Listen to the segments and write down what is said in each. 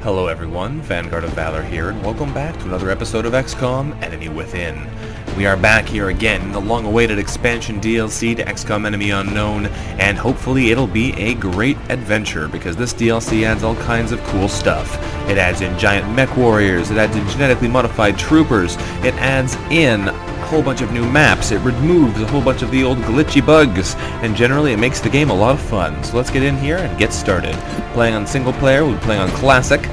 Hello everyone, VanguardOfValor here, and welcome back to another episode of XCOM Enemy Within. We are back here again in the long-awaited expansion DLC to XCOM Enemy Unknown, and hopefully it'll be a great adventure, because this DLC adds all kinds of cool stuff. It adds in giant mech warriors, it adds in genetically modified troopers, it adds in a whole bunch of new maps, it removes a whole bunch of the old glitchy bugs, and generally it makes the game a lot of fun. So let's get in here and get started. Playing on single player, we'll be playing on classic.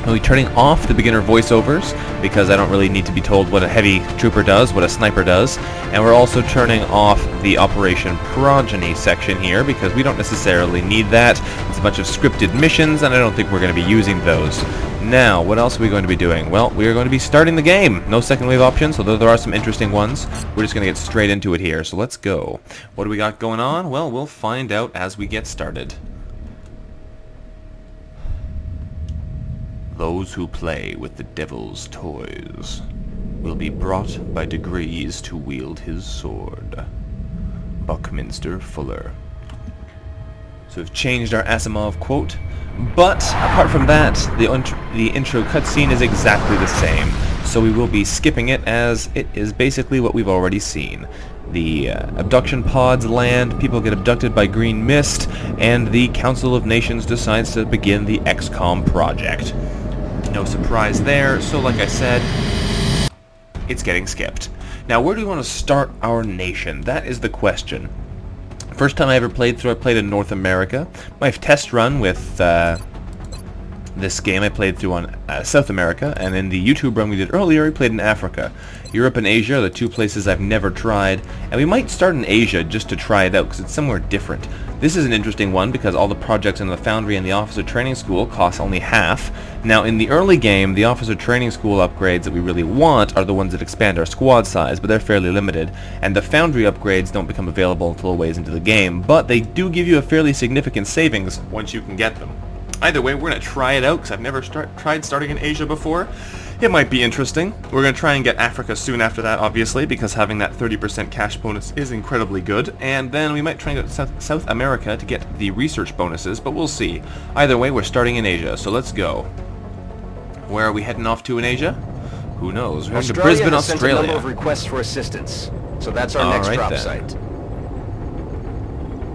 I'll be turning off the beginner voiceovers because I don't really need to be told what a heavy trooper does, what a sniper does, and we're also turning off the Operation Progeny section here because we don't necessarily need that. It's a bunch of scripted missions and I don't think we're going to be using those. Now, what else are we going to be doing? Well, we are going to be starting the game. No second wave options, although there are some interesting ones. We're just going to get straight into it here, so let's go. What do we got going on? Well, we'll find out as we get started. Those who play with the devil's toys will be brought by degrees to wield his sword. Buckminster Fuller. So we've changed our Asimov quote, but apart from that, the intro cutscene is exactly the same. So we will be skipping it as it is basically what we've already seen. The abduction pods land, people get abducted by green mist, and the Council of Nations decides to begin the XCOM project. No surprise there, so like I said, it's getting skipped. Now, where do we want to start our nation? That is the question. First time I ever played through, I played in North America. My test run with this game I played through on South America, and in the YouTube run we did earlier, I played in Africa. Europe and Asia are the two places I've never tried, and we might start in Asia just to try it out, because it's somewhere different. This is an interesting one, because all the projects in the Foundry and the Officer Training School cost only half. Now, in the early game, the Officer Training School upgrades that we really want are the ones that expand our squad size, but they're fairly limited, and the Foundry upgrades don't become available until a ways into the game, but they do give you a fairly significant savings once you can get them. Either way, we're going to try it out, because I've never tried starting in Asia before. It might be interesting. We're going to try and get Africa soon after that, obviously, because having that 30% cash bonus is incredibly good. And then we might try and go to South America to get the research bonuses, but we'll see. Either way, we're starting in Asia, so let's go. Where are we heading off to in Asia? Who knows? We're heading to Brisbane, Australia. Sent a number of requests for assistance, so that's our next drop site.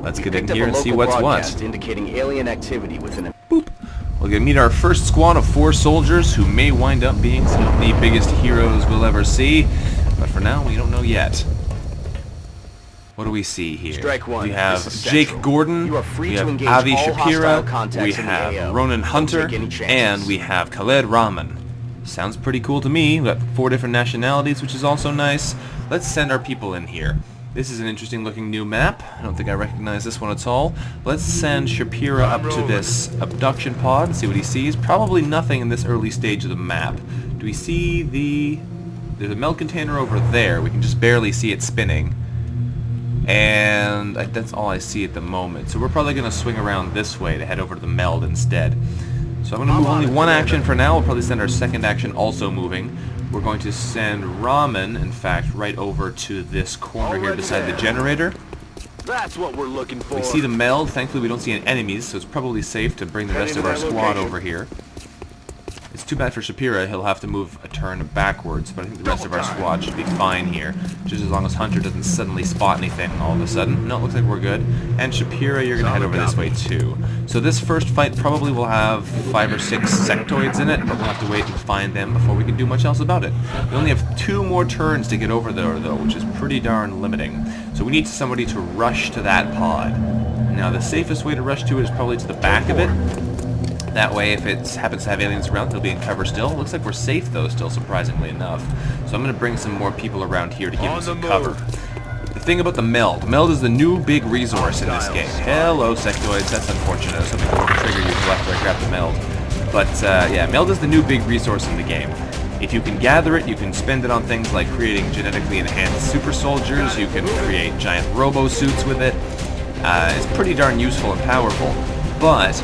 Let's get in here and see what's what. Indicating alien activity within a boop. We're going to meet our first squad of 4 soldiers who may wind up being some of the biggest heroes we'll ever see. But for now, we don't know yet. What do we see here? Strike one. We have Jake Gordon, we have Avi Shapira, we have Ronan Hunter, and we have Khaled Rahman. Sounds pretty cool to me. We've got 4 different nationalities, which is also nice. Let's send our people in here. This is an interesting looking new map. I don't think I recognize this one at all. Let's send Shapira up to this abduction pod and see what he sees. Probably nothing in this early stage of the map. Do we see the... There's a meld container over there. We can just barely see it spinning. And that's all I see at the moment. So we're probably going to swing around this way to head over to the meld instead. So I'm going to move only one action for now. We'll probably send our second action also moving. We're going to send Ramen, in fact, right over to this corner here beside the generator. That's what we're looking for. We see the meld. Thankfully, we don't see any enemies, so it's probably safe to bring the rest of our squad over here. It's too bad for Shapira. He'll have to move a turn backwards, but I think the rest of our squad should be fine here. Just as long as Hunter doesn't suddenly spot anything all of a sudden. No, it looks like we're good. And Shapira, you're going to head over this way too. So this first fight probably will have 5 or 6 sectoids in it, but we'll have to wait and find them before we can do much else about it. We only have 2 more turns to get over there, though, which is pretty darn limiting. So we need somebody to rush to that pod. Now, the safest way to rush to it is probably to the back of it. That way, if it happens to have aliens around, they'll be in cover still. Looks like we're safe, though, still, surprisingly enough. So I'm going to bring some more people around here to give them some cover. The thing about the meld. Meld is the new big resource in this game. Hello, sectoids. That's unfortunate. I was hoping to trigger you after I grabbed the meld. But, yeah, meld is the new big resource in the game. If you can gather it, you can spend it on things like creating genetically enhanced super soldiers. You can create giant robo-suits with it. It's pretty darn useful and powerful. But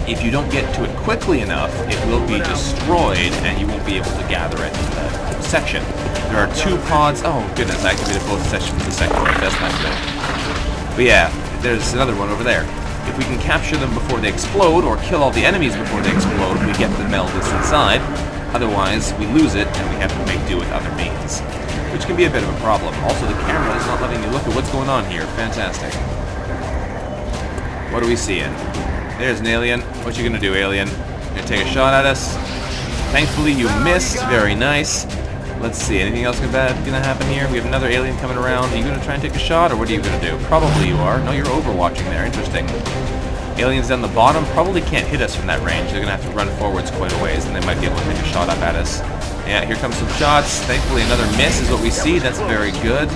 if you don't get to it quickly enough, it will be destroyed and you won't be able to gather it in the section. There are 2 pods. Oh goodness, I activated both sections of the sector. That's not good. But yeah, there's another one over there. If we can capture them before they explode, or kill all the enemies before they explode, we get the meld that's inside. Otherwise, we lose it, and we have to make do with other means, which can be a bit of a problem. Also, the camera is not letting me look at what's going on here. Fantastic. What are we seeing? There's an alien. What you gonna do, alien? You gonna take a shot at us? Thankfully, you missed. Very nice. Let's see. Anything else bad gonna happen here? We have another alien coming around. Are you gonna try and take a shot, or what are you gonna do? Probably you are. No, you're overwatching there. Interesting. Aliens down the bottom probably can't hit us from that range. They're gonna have to run forwards quite a ways, and they might be able to take a shot up at us. Yeah, here comes some shots. Thankfully, another miss is what we see. That's very good.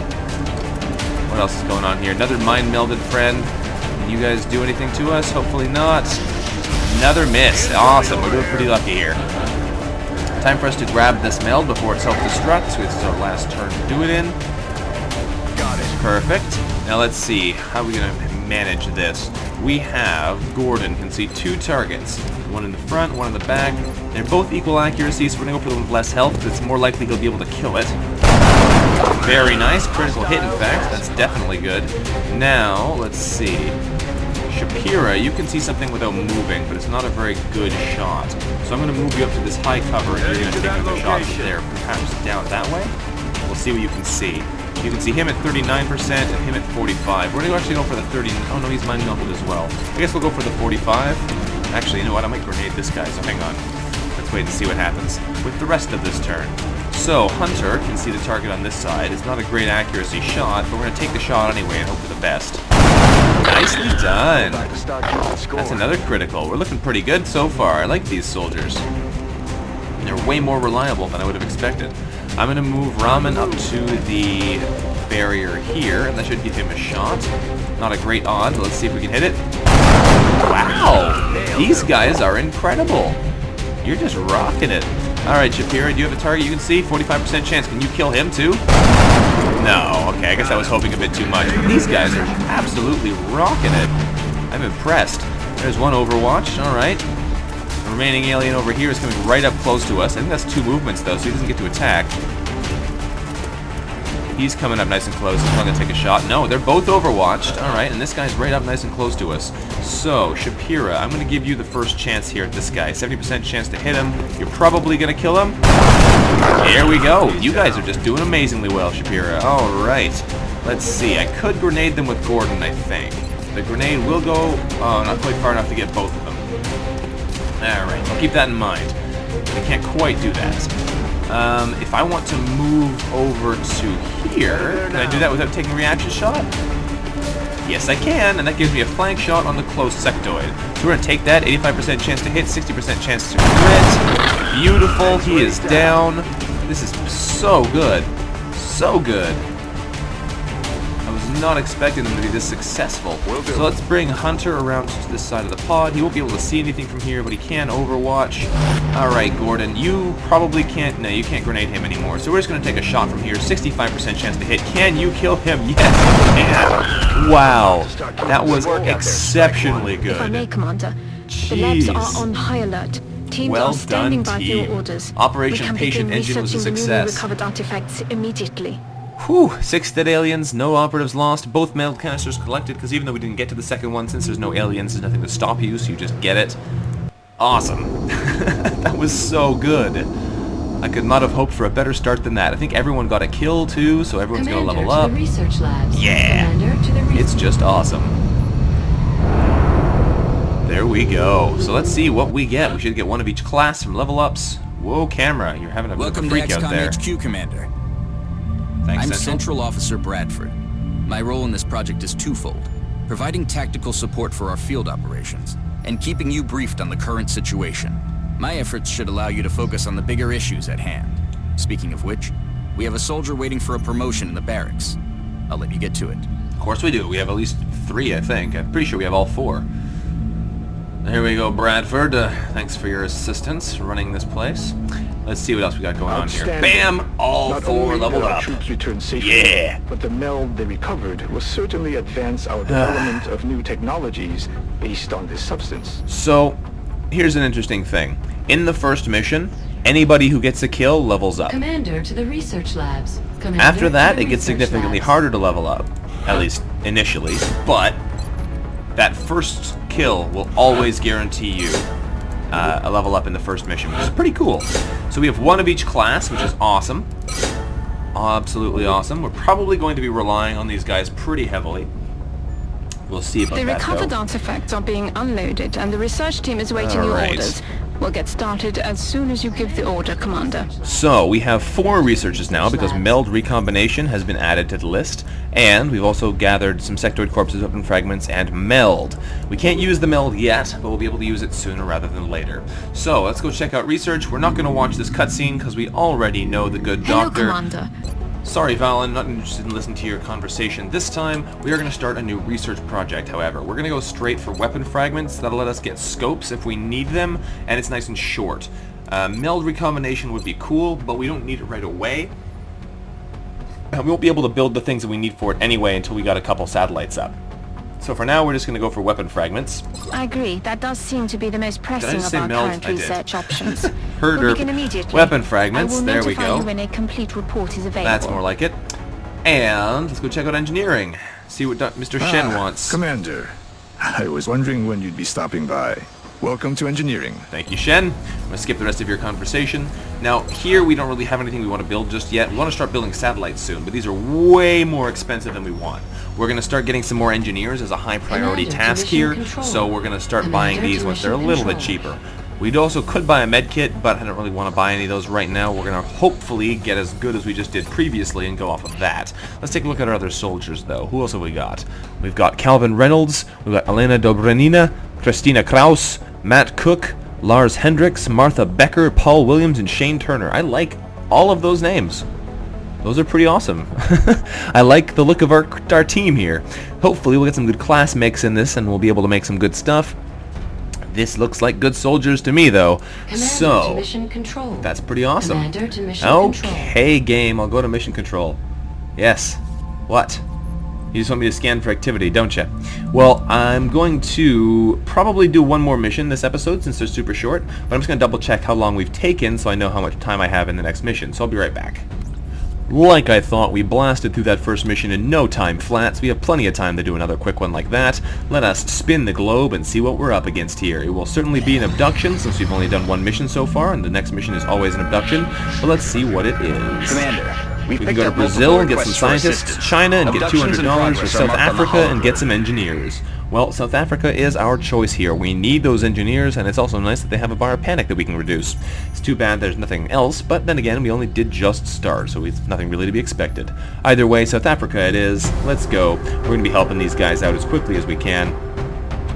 What else is going on here? Another mind-melded friend. Can you guys do anything to us? Hopefully not. Another miss. Awesome. We're doing pretty lucky here. Time for us to grab this meld before it self-destructs. This is our last turn to do it in. Got it. Perfect. Now let's see. How are we going to manage this? We have Gordon can see two targets. One in the front, one in the back. They're both equal accuracy, so we're going to go for the one with less health, because it's more likely he'll be able to kill it. Very nice. Critical hit, in fact. That's definitely good. Now, let's see. Shapira, you can see something without moving, but it's not a very good shot. So I'm going to move you up to this high cover, and you're going to take another shot from there, perhaps down that way. We'll see what you can see. You can see him at 39% and him at 45. We're going to actually go for the 30. Oh no, he's mind melted as well. I guess we'll go for the 45. Actually, you know what? I might grenade this guy, so hang on. Let's wait and see what happens with the rest of this turn. So, Hunter can see the target on this side. It's not a great accuracy shot, but we're going to take the shot anyway and hope for the best. Nicely done. That's another critical. We're looking pretty good so far. I like these soldiers. They're way more reliable than I would have expected. I'm going to move Ramen up to the barrier here, and that should give him a shot. Not a great odds. Let's see if we can hit it. Wow! These guys are incredible. You're just rocking it. Alright, Shapira, do you have a target you can see? 45% chance. Can you kill him too? No. Okay, I guess I was hoping a bit too much. These guys are absolutely rocking it. I'm impressed. There's one Overwatch. Alright. The remaining alien over here is coming right up close to us. I think that's two movements, though, so he doesn't get to attack. He's coming up nice and close. He's not going to take a shot. No, they're both overwatched. Alright, and this guy's right up nice and close to us. So, Shapira, I'm going to give you the first chance here at this guy. 70% chance to hit him. You're probably going to kill him. There we go. You guys are just doing amazingly well, Shapira. Alright. Let's see. I could grenade them with Gordon, I think. The grenade will go not quite far enough to get both of them. Alright, I'll keep that in mind. I can't quite do that. If I want to move over to here, can I do that without taking a reaction shot? Yes, I can, and that gives me a flank shot on the close sectoid. So we're going to take that. 85% chance to hit, 60% chance to crit. Beautiful. He is down. This is so good. So good. I was not expecting them to be this successful. So let's bring Hunter around to this side of the pod. He won't be able to see anything from here, but he can overwatch. Alright, Gordon, you probably can't... No, you can't grenade him anymore. So we're just going to take a shot from here. 65% chance to hit. Can you kill him? Yes, you can. Wow. That was exceptionally good. If I may, Commander. Jeez. The labs are on high alert. Teams Well are standing done, by team. for your orders. Operation We can Patient begin Engine was a researching the newly success. recovered artifacts immediately. Whew, 6 dead aliens, no operatives lost, both meld canisters collected, because even though we didn't get to the second one, since there's no aliens, there's nothing to stop you, so you just get it. Awesome. That was so good. I could not have hoped for a better start than that. I think everyone got a kill, too, so everyone's going to level up. To the research labs. Yeah! Commander to the It's just awesome. There we go. So let's see what we get. We should get one of each class from level ups. Whoa, camera, you're having a bit of a Welcome to freak out there. XCOM HQ, Commander. Thanks, I'm Central Officer Bradford. My role in this project is twofold: providing tactical support for our field operations, and keeping you briefed on the current situation. My efforts should allow you to focus on the bigger issues at hand. Speaking of which, we have a soldier waiting for a promotion in the barracks. I'll let you get to it. Of course we do. We have at least 3, I think. I'm pretty sure we have all 4. Here we go, Bradford. Thanks for your assistance running this place. Let's see what else we got going on here. Bam! All 4 leveled up. Troops returned safely, Yeah! but the meld they recovered will certainly advance our development of new technologies based on this substance. So, here's an interesting thing. In the first mission, anybody who gets a kill levels up. Commander to the research labs. Commander After that, to the it gets research significantly labs. harder to level up. At least, initially. But that first kill will always guarantee you a level up in the first mission, which is pretty cool. So we have one of each class, which is awesome. Absolutely awesome. We're probably going to be relying on these guys pretty heavily. We'll see about The that, recovered though. artifacts are being unloaded, and the research team is waiting your Alright. orders. We'll get started as soon as you give the order, Commander. So, we have 4 researchers now because meld recombination has been added to the list, and we've also gathered some sectoid corpses, weapon fragments, and meld. We can't use the meld yet, but we'll be able to use it sooner rather than later. So, let's go check out research. We're not going to watch this cutscene because we already know the good Hello, doctor. Commander. Sorry, Valen, not interested in listening to your conversation. This time, we are going to start a new research project, however. We're going to go straight for weapon fragments. That'll let us get scopes if we need them, and it's nice and short. Meld recombination would be cool, but we don't need it right away. We won't be able to build the things that we need for it anyway until we got a couple satellites up. So for now, we're just going to go for weapon fragments. I agree. That does seem to be the most pressing just of say our meld? current I did. research options. Herder. We'll begin immediately. Weapon fragments. I will There we notify go. you when a complete report is available. That's more like it. And let's go check out engineering. See what Mr. Shen wants. Commander, I was wondering when you'd be stopping by. Welcome to engineering. Thank you, Shen. I'm going to skip the rest of your conversation. Now, here we don't really have anything we want to build just yet. We want to start building satellites soon, but these are way more expensive than we want. We're going to start getting some more engineers as a high priority Commander to task mission here, control. so we're going to start Commander buying to these once they're a mission little bit control. cheaper. We also could buy a med kit, but I don't really want to buy any of those right now. We're going to hopefully get as good as we just did previously and go off of that. Let's take a look at our other soldiers, though. Who else have we got? We've got Calvin Reynolds, we've got Elena Dobranina, Christina Kraus, Matt Cook, Lars Hendricks, Martha Becker, Paul Williams, and Shane Turner. I like all of those names. Those are pretty awesome. I like the look of our team here. Hopefully we'll get some good class mix in this and we'll be able to make some good stuff. This looks like good soldiers to me, though. Commander to So, mission control. that's pretty awesome. Commander to mission control. Okay, game. I'll go to mission control. Yes. What? You just want me to scan for activity, don't you? Well, I'm going to probably do one more mission this episode since they're super short, but I'm just going to double check how long we've taken so I know how much time I have in the next mission, so I'll be right back. Like I thought, we blasted through that first mission in no time flat, so we have plenty of time to do another quick one like that. Let us spin the globe and see what we're up against here. It will certainly be an abduction, since we've only done one mission so far, and the next mission is always an abduction, but let's see what it is. Commander, We can go to Brazil and get some scientists, China and get $200, or South Africa and get some engineers. Well, South Africa is our choice here. We need those engineers, and it's also nice that they have a bar of panic that we can reduce. It's too bad there's nothing else, but then again, we only did just start, so it's nothing really to be expected. Either way, South Africa it is. Let's go. We're going to be helping these guys out as quickly as we can.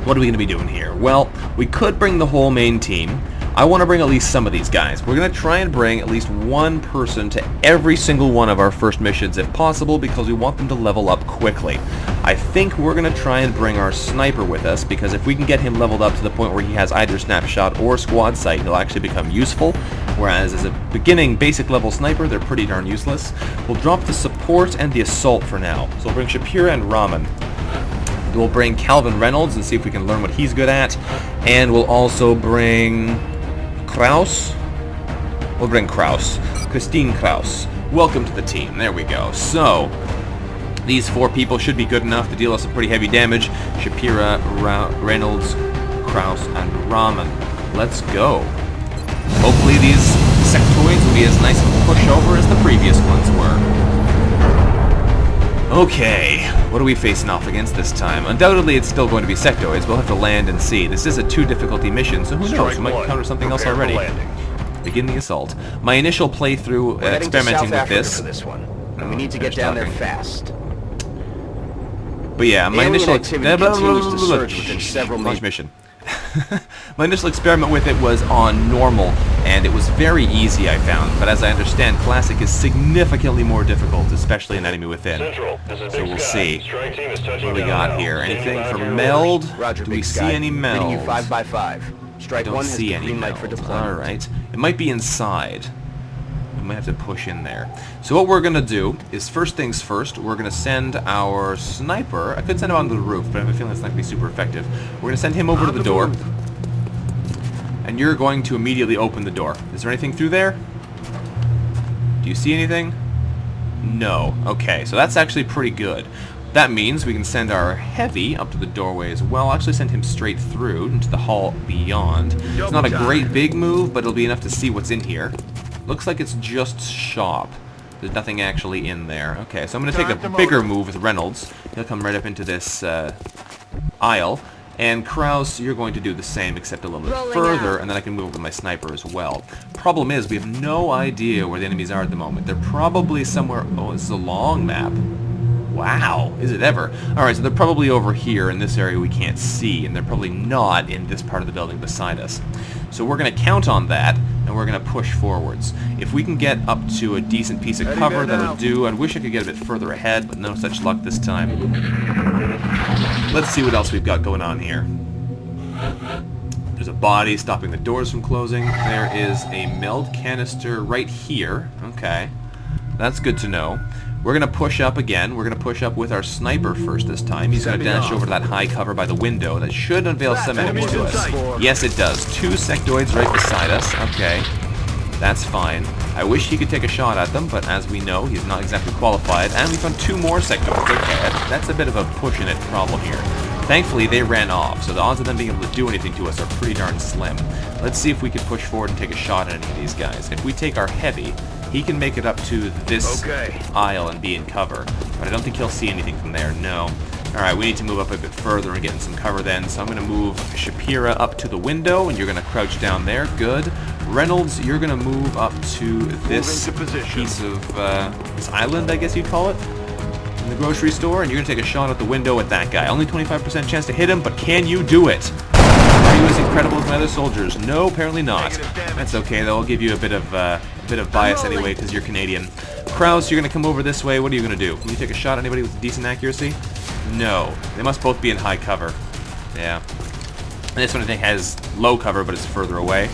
What are we going to be doing here? Well, we could bring the whole main team. I want to bring at least some of these guys. We're going to try and bring at least one person to every single one of our first missions if possible because we want them to level up quickly. I think we're going to try and bring our sniper with us because if we can get him leveled up to the point where he has either snapshot or squad sight, he'll actually become useful. Whereas as a beginning basic level sniper, they're pretty darn useless. We'll drop the support and the assault for now. So we'll bring Shapira and Raman. We'll bring Calvin Reynolds and see if we can learn what he's good at. And we'll also bring Kraus. We'll bring Kraus. Christine Kraus. Welcome to the team. There we go. So, these 4 people should be good enough to deal us some pretty heavy damage. Shapira, Reynolds, Kraus, and Raman. Let's go. Hopefully these sectoids will be as nice of a pushover as the previous ones were. Okay, what are we facing off against this time? Undoubtedly, it's still going to be sectoids. We'll have to land and see. This is a 2 difficulty mission, so who knows? We might encounter something else already. Begin the assault. My initial playthrough experimenting with this one, and we need to get down there fast. But yeah, my Alien initial activity continues to surge within several launch mission. My initial experiment with it was on normal, and it was very easy, I found. But as I understand, Classic is significantly more difficult, especially in Enemy Within. So we'll see. What do we got here? Anything for meld? Roger, Do we Big see Sky. any meld? Reading you 5 by 5. Strike Don't 1 has see the any green light for meld. deployment. Alright. It might be inside. We might have to push in there. So what we're going to do is, first things first, we're going to send our sniper. I could send him onto the roof, but I have a feeling it's not going to be super effective. We're going to send him over to the door. And you're going to immediately open the door. Is there anything through there? Do you see anything? No. Okay, so that's actually pretty good. That means we can send our heavy up to the doorway as well. I'll actually send him straight through into the hall beyond. It's not a great big move, but it'll be enough to see what's in here. Looks like it's just shop. There's nothing actually in there. Okay, so I'm going to take a bigger move with Reynolds. He'll come right up into this aisle. And Kraus, you're going to do the same, except a little bit further, and then I can move with my sniper as well. Problem is, we have no idea where the enemies are at the moment. They're probably somewhere... Oh, this is a long map. Wow, is it ever? Alright, so they're probably over here in this area we can't see, and they're probably not in this part of the building beside us. So we're going to count on that, and we're going to push forwards. If we can get up to a decent piece of cover, that'll do. I wish I could get a bit further ahead, but no such luck this time. Let's see what else we've got going on here. There's a body stopping the doors from closing. There is a meld canister right here. Okay, that's good to know. We're going to push up again. We're going to push up with our sniper first this time. He's going to dash over to that high cover by the window. That should unveil some enemies to us. Yes, it does. 2 sectoids right beside us. Okay, that's fine. I wish he could take a shot at them, but as we know, he's not exactly qualified. And we found 2 more sectoids. Okay, that's a bit of a pushing it problem here. Thankfully, they ran off, so the odds of them being able to do anything to us are pretty darn slim. Let's see if we can push forward and take a shot at any of these guys. If we take our heavy, he can make it up to this aisle and be in cover, but I don't think he'll see anything from there, no. Alright, we need to move up a bit further and get in some cover then, so I'm going to move Shapira up to the window, and you're going to crouch down there, good. Reynolds, you're going to move up to this piece of, this island, I guess you'd call it, in the grocery store, and you're going to take a shot at the window at that guy. Only 25% chance to hit him, but can you do it? Are you as incredible as my other soldiers? No, apparently not. That's okay, though. I'll give you a bit of bias anyway, because you're Canadian. Kraus, you're going to come over this way. What are you going to do? Can you take a shot at anybody with decent accuracy? No. They must both be in high cover. Yeah. And this one, I think, has low cover, but it's further away.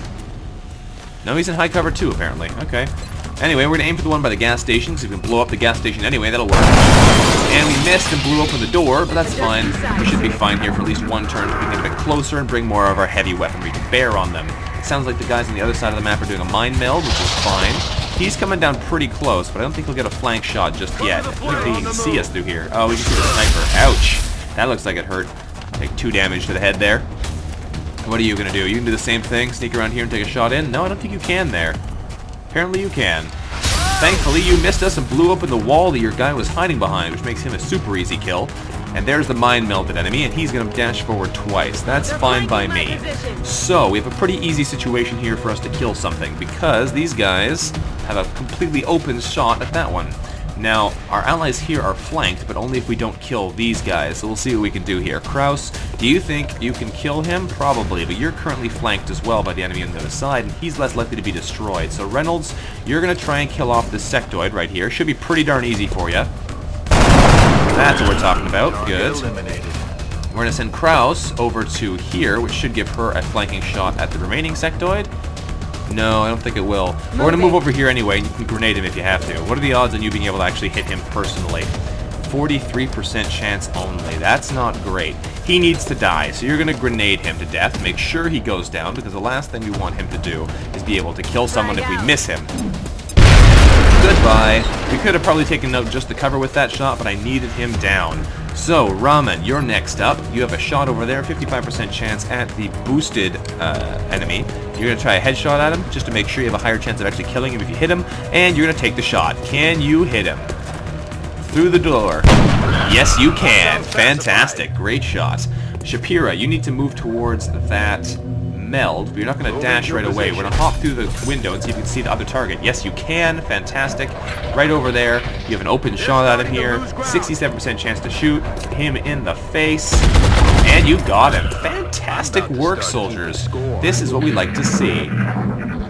No, he's in high cover, too, apparently. Okay. Anyway, we're going to aim for the one by the gas station, so if we can blow up the gas station anyway, that'll work. And we missed and blew open the door, but that's fine. We should be fine here for at least one turn, so we can get a bit closer and bring more of our heavy weaponry to bear on them. It sounds like the guys on the other side of the map are doing a mine meld, which is fine. He's coming down pretty close, but I don't think he'll get a flank shot just yet. I don't think he can see us through here. Oh, we can see the sniper. Ouch! That looks like it hurt. Take 2 damage to the head there. What are you going to do? You can do the same thing, sneak around here and take a shot in? No, I don't think you can there. Apparently you can. Thankfully, you missed us and blew open the wall that your guy was hiding behind, which makes him a super easy kill. And there's the mine-melted enemy, and he's going to dash forward twice. That's fine by me. So, we have a pretty easy situation here for us to kill something, because these guys have a completely open shot at that one. Now, our allies here are flanked, but only if we don't kill these guys, so we'll see what we can do here. Kraus, do you think you can kill him? Probably, but you're currently flanked as well by the enemy on the other side, and he's less likely to be destroyed. So Reynolds, you're going to try and kill off this sectoid right here. Should be pretty darn easy for you. That's what we're talking about. Good. We're going to send Kraus over to here, which should give her a flanking shot at the remaining sectoid. No, I don't think it will. We're going to move over here anyway, and you can grenade him if you have to. What are the odds on you being able to actually hit him personally? 43% chance only. That's not great. He needs to die, so you're going to grenade him to death. Make sure he goes down, because the last thing we want him to do is be able to kill someone if we miss him. Goodbye. We could have probably taken out just the cover with that shot, but I needed him down. So, Ramen, you're next up. You have a shot over there, 55% chance at the boosted enemy. You're going to try a headshot at him, just to make sure you have a higher chance of actually killing him if you hit him, and you're going to take the shot. Can you hit him? Through the door. Yes, you can. Fantastic. Great shot. Shapira, you need to move towards that meld, but you're not going to dash right away. We're going to hop through the window and see if you can see the other target. Yes, you can. Fantastic. Right over there. You have an open shot at him here. 67% chance to shoot him in the face. And you got him. Fantastic work, soldiers. This is what we like to see.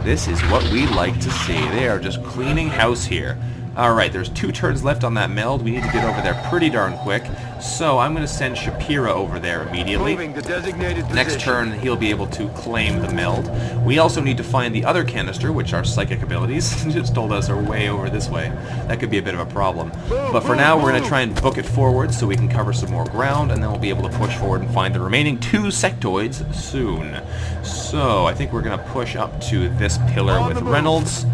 This is what we like to see. They are just cleaning house here. Alright, there's 2 turns left on that meld. We need to get over there pretty darn quick. So I'm going to send Shapira over there immediately. Next turn, he'll be able to claim the meld. We also need to find the other canister, which our psychic abilities just told us are way over this way. That could be a bit of a problem. But for now, we're going to try and book it forward so we can cover some more ground, and then we'll be able to push forward and find the remaining 2 sectoids soon. So I think we're going to push up to this pillar with Reynolds.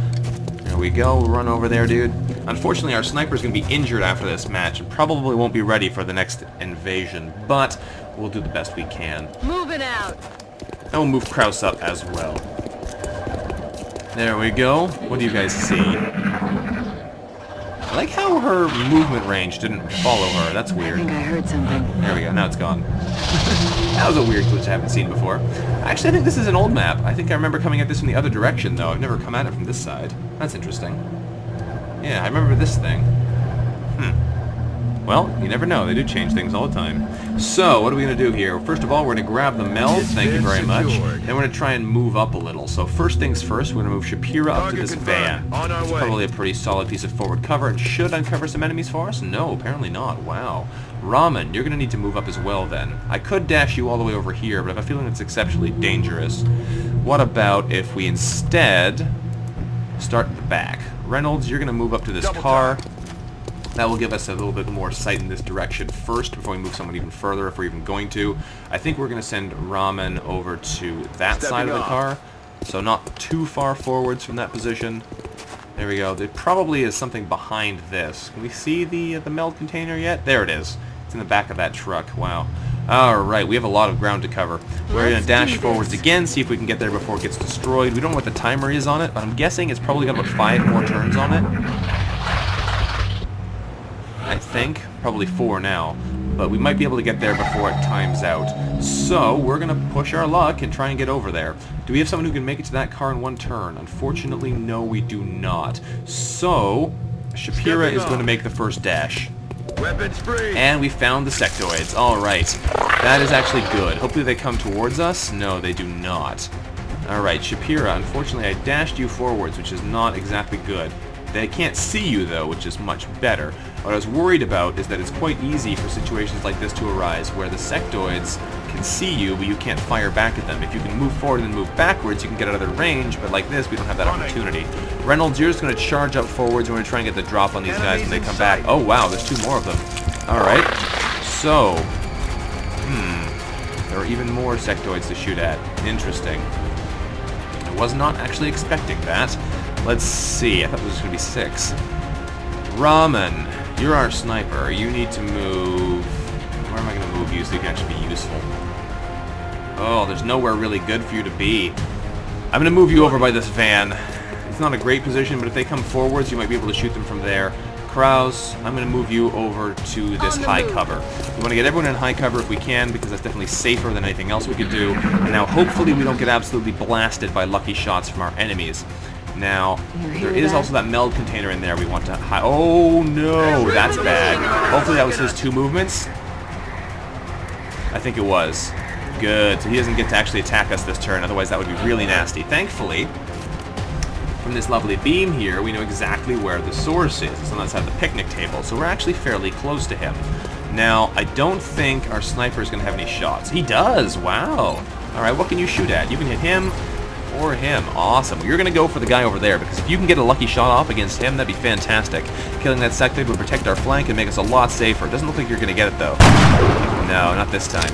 There we go. We'll run over there, dude. Unfortunately, our sniper is going to be injured after this match and probably won't be ready for the next invasion, but we'll do the best we can. Moving out. And we'll move Kraus up as well. There we go. What do you guys see? I like how her movement range didn't follow her. That's weird. I think I heard something. There we go. Now it's gone. That was a weird glitch I haven't seen before. Actually, I think this is an old map. I think I remember coming at this from the other direction, though. I've never come at it from this side. That's interesting. Yeah, I remember this thing. Well, you never know. They do change things all the time. So, what are we going to do here? First of all, we're going to grab the meld. Thank you very much. Then we're going to try and move up a little. So first things first, we're going to move Shapira up to this van. It's probably a pretty solid piece of forward cover and should uncover some enemies for us? No, apparently not. Wow. Ramen, you're going to need to move up as well then. I could dash you all the way over here, but I have a feeling it's exceptionally dangerous. What about if we instead start at the back? Reynolds, you're going to move up to this car. That will give us a little bit more sight in this direction first before we move someone even further, if we're even going to. I think we're going to send Ramen over to that side of the car, so not too far forwards from that position. There we go. There probably is something behind this. Can we see the meld container yet? There it is. It's in the back of that truck. Wow. Alright, we have a lot of ground to cover. We're going to dash forwards again, see if we can get there before it gets destroyed. We don't know what the timer is on it, but I'm guessing it's probably got about 5 more turns on it. I think. Probably 4 now. But we might be able to get there before it times out. So, we're going to push our luck and try and get over there. Do we have someone who can make it to that car in 1 turn? Unfortunately, no, we do not. So, Shapira is going to make the first dash. Weapons free. And we found the sectoids. Alright. That is actually good. Hopefully they come towards us. No, they do not. Alright, Shapira, unfortunately I dashed you forwards, which is not exactly good. They can't see you, though, which is much better. What I was worried about is that it's quite easy for situations like this to arise, where the sectoids can see you, but you can't fire back at them. If you can move forward and move backwards, you can get out of their range, but like this, we don't have that opportunity. Reynolds, you're just going to charge up forwards, and we're going to try and get the drop on these guys when they come back. Oh, wow, there's 2 more of them. Alright, so... there are even more sectoids to shoot at. Interesting. I was not actually expecting that. Let's see, I thought this was going to be 6. Ramen, you're our sniper. You need to move... Where am I going to move you so you can actually be useful? Oh, there's nowhere really good for you to be. I'm going to move you over by this van. It's not a great position, but if they come forwards, you might be able to shoot them from there. Kraus, I'm going to move you over to this high cover. We want to get everyone in high cover if we can, because that's definitely safer than anything else we could do. And now hopefully we don't get absolutely blasted by lucky shots from our enemies. Now, there is also that meld container in there we want to hide. Oh no, that's bad. Hopefully that was his 2 movements. I think it was. Good, so he doesn't get to actually attack us this turn, otherwise that would be really nasty. Thankfully, from this lovely beam here, we know exactly where the source is. It's on that side of the picnic table, so we're actually fairly close to him. Now, I don't think our sniper is going to have any shots. He does! Wow! Alright, what can you shoot at? You can hit him or him. Awesome. Well, you're going to go for the guy over there, because if you can get a lucky shot off against him, that'd be fantastic. Killing that sectoid would protect our flank and make us a lot safer. It doesn't look like you're going to get it, though. No, not this time.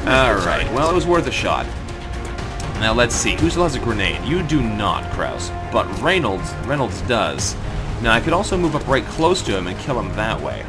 Alright, well, it was worth a shot. Now, let's see. Who still has a grenade? You do not, Kraus. But Reynolds does. Now, I could also move up right close to him and kill him that way.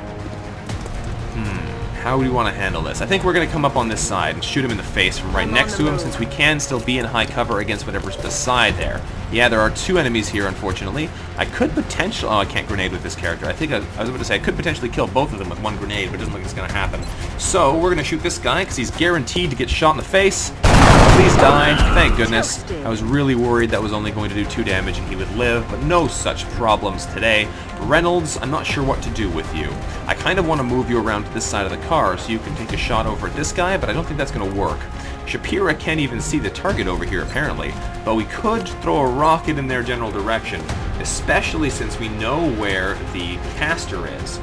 How do we want to handle this? I think we're going to come up on this side and shoot him in the face from right next to him, since we can still be in high cover against whatever's beside there. Yeah, there are 2 enemies here, unfortunately. I could potentially... Oh, I can't grenade with this character. I think I was about to say I could potentially kill both of them with 1 grenade, but it doesn't look like it's going to happen. So, we're going to shoot this guy, because he's guaranteed to get shot in the face. Please die. Thank goodness. I was really worried that was only going to do 2 damage and he would live, but no such problems today. Reynolds, I'm not sure what to do with you. I kind of want to move you around to this side of the car so you can take a shot over at this guy, but I don't think that's going to work. Shapira can't even see the target over here, apparently, but we could throw a rocket in their general direction, especially since we know where the caster is.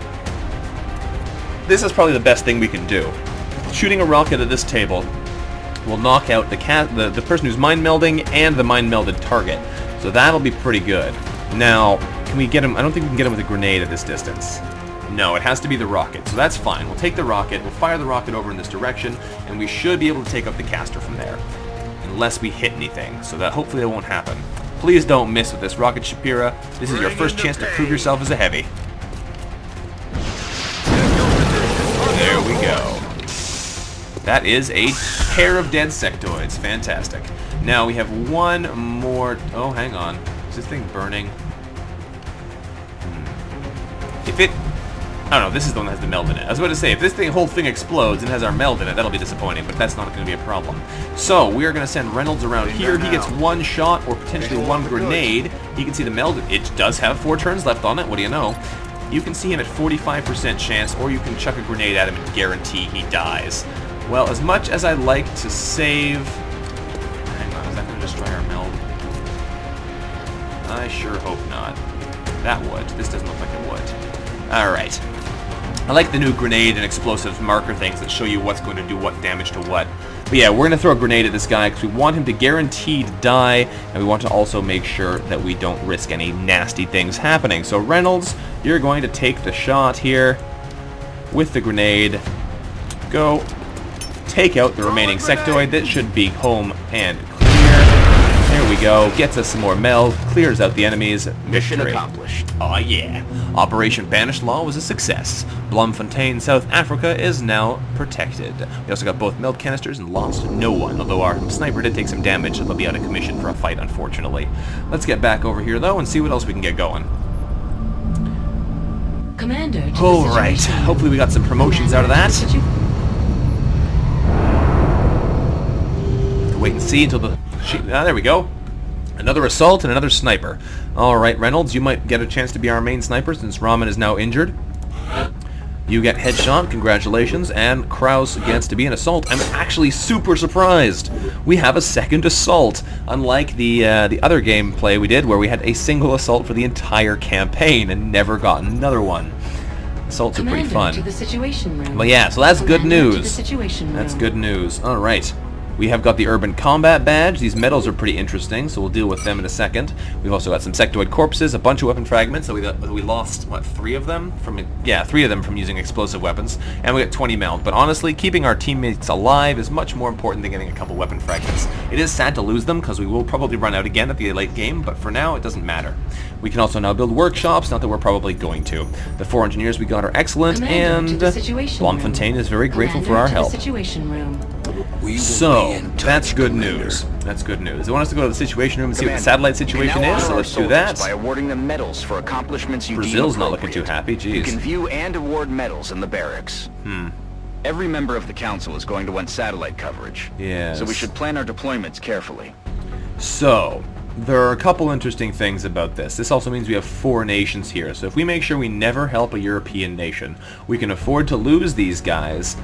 This is probably the best thing we can do. Shooting a rocket at this table will knock out the person who's mind melding and the mind melded target. So that'll be pretty good. Now, can we get him? I don't think we can get him with a grenade at this distance. No, it has to be the rocket, so that's fine. We'll take the rocket, we'll fire the rocket over in this direction, and we should be able to take out the caster from there. Unless we hit anything, so that hopefully it won't happen. Please don't miss with this rocket, Shapira. This is your first chance to prove yourself as a heavy. we go. That is a pair of dead sectoids. Fantastic. Now we have one more... Oh, hang on. Is this thing burning? If it... I don't know, this is the one that has the meld in it. I was about to say, if this whole thing explodes and has our meld in it, that'll be disappointing, but that's not going to be a problem. So, we are going to send Reynolds around here. He gets one shot, or potentially one grenade. He can see the meld. It does have 4 turns left on it, what do you know? You can see him at 45% chance, or you can chuck a grenade at him and guarantee he dies. Well, as much as I'd like to save... Hang on, is that going to destroy our meld? I sure hope not. That would. This doesn't look like it would. Alright. I like the new grenade and explosives marker things that show you what's going to do what damage to what. But yeah, we're going to throw a grenade at this guy because we want him to guaranteed die, and we want to also make sure that we don't risk any nasty things happening. So Reynolds, you're going to take the shot here with the grenade. Go take out the remaining sectoid. That should be home and clear. There we go. Gets us some more meld. Clears out the enemies. Mission Victory. accomplished. Oh yeah. Operation Banished Law was a success. Bloemfontein, South Africa is now protected. We also got both meld canisters and lost no one, although our sniper did take some damage, so they'll be out of commission for a fight, unfortunately. Let's get back over here, though, and see what else we can get going. Commander, to the Alright. situation. Hopefully we got some promotions out of that. Wait and see until the... there we go. Another assault and another sniper. Alright, Reynolds, you might get a chance to be our main sniper since Raman is now injured. You get headshot, congratulations, and Kraus gets to be an assault. I'm actually super surprised. We have a second assault, unlike the other gameplay we did where we had a single assault for the entire campaign and never got another one. Assaults are pretty fun. To the situation room. But yeah, so that's good Commander, to the news. situation room. That's good news. Alright. We have got the Urban Combat Badge. These medals are pretty interesting, so we'll deal with them in a second. We've also got some sectoid corpses, a bunch of weapon fragments. So we lost, what, 3 of them? Yeah, 3 of them from using explosive weapons. And we got 20 meld. But honestly, keeping our teammates alive is much more important than getting a couple weapon fragments. It is sad to lose them, because we will probably run out again at the late game, but for now, it doesn't matter. We can also now build workshops, not that we're probably going to. The 4 engineers we got are excellent, Commander, to and the situation Bloemfontein room. is very grateful for Commander, our to the help. situation room. So, that's good news. That's good news. They want us to go to the situation room and see what the satellite situation is, so let's do that. By awarding them medals for accomplishments you Brazil's deem not looking too happy, You can jeez. view and award medals in the barracks. Every member of the council is going to want satellite coverage. Yes. So we should plan our deployments carefully. So, there are a couple interesting things about this. This also means we have 4 nations here, so if we make sure we never help a European nation, we can afford to lose these guys,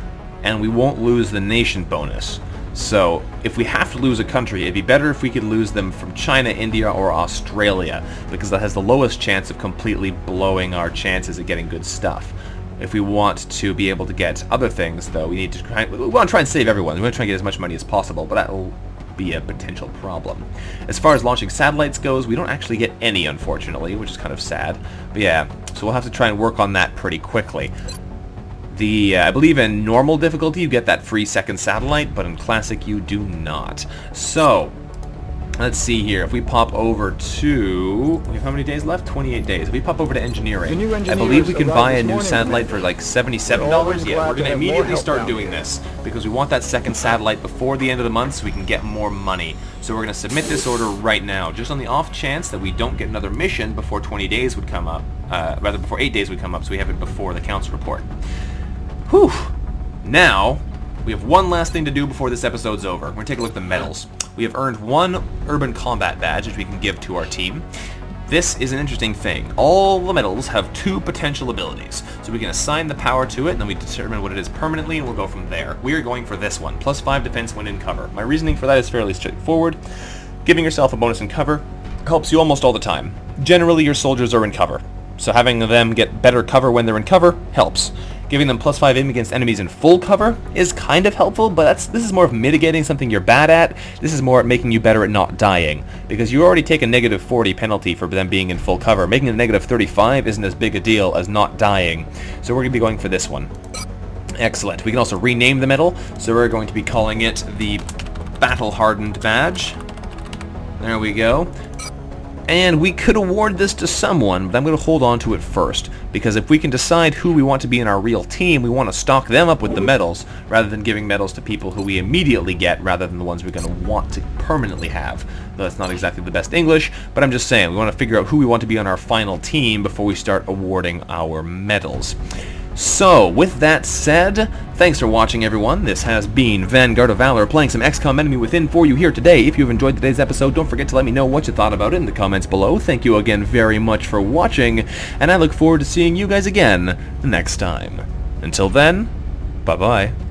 and we won't lose the nation bonus. So, if we have to lose a country, it'd be better if we could lose them from China, India, or Australia, because that has the lowest chance of completely blowing our chances of getting good stuff. If we want to be able to get other things, though, we need to try... We want to try and save everyone. We want to try and get as much money as possible, but that'll be a potential problem. As far as launching satellites goes, we don't actually get any, unfortunately, which is kind of sad. But yeah, so we'll have to try and work on that pretty quickly. I believe in normal difficulty you get that free second satellite, but in classic you do not. So, let's see here. If we pop over to... We have how many days left? 28 days. If we pop over to engineering, I believe we can buy a new satellite for like $77. Yeah, we're going to immediately start doing this, because we want that second satellite before the end of the month so we can get more money. So we're going to submit this order right now, just on the off chance that we don't get another mission before 20 days would come up. Rather, before 8 days would come up, so we have it before the council report. Whew! Now, we have one last thing to do before this episode's over. We're going to take a look at the medals. We have earned 1 Urban Combat Badge, which we can give to our team. This is an interesting thing. All the medals have 2 potential abilities, so we can assign the power to it, and then we determine what it is permanently, and we'll go from there. We are going for this one, +5 defense when in cover. My reasoning for that is fairly straightforward. Giving yourself a bonus in cover helps you almost all the time. Generally, your soldiers are in cover, so having them get better cover when they're in cover helps. Giving them +5 aim against enemies in full cover is kind of helpful, but this is more of mitigating something you're bad at. This is more at making you better at not dying, because you already take a -40 penalty for them being in full cover. Making a -35 isn't as big a deal as not dying, so we're going to be going for this one. Excellent. We can also rename the medal, so we're going to be calling it the Battle Hardened Badge. There we go. And we could award this to someone, but I'm going to hold on to it first, because if we can decide who we want to be in our real team, we want to stock them up with the medals, rather than giving medals to people who we immediately get, rather than the ones we're going to want to permanently have. Though that's not exactly the best English, but I'm just saying, we want to figure out who we want to be on our final team before we start awarding our medals. So, with that said, thanks for watching, everyone. This has been Vanguard of Valor playing some XCOM Enemy Within for you here today. If you've enjoyed today's episode, don't forget to let me know what you thought about it in the comments below. Thank you again very much for watching, and I look forward to seeing you guys again next time. Until then, bye-bye.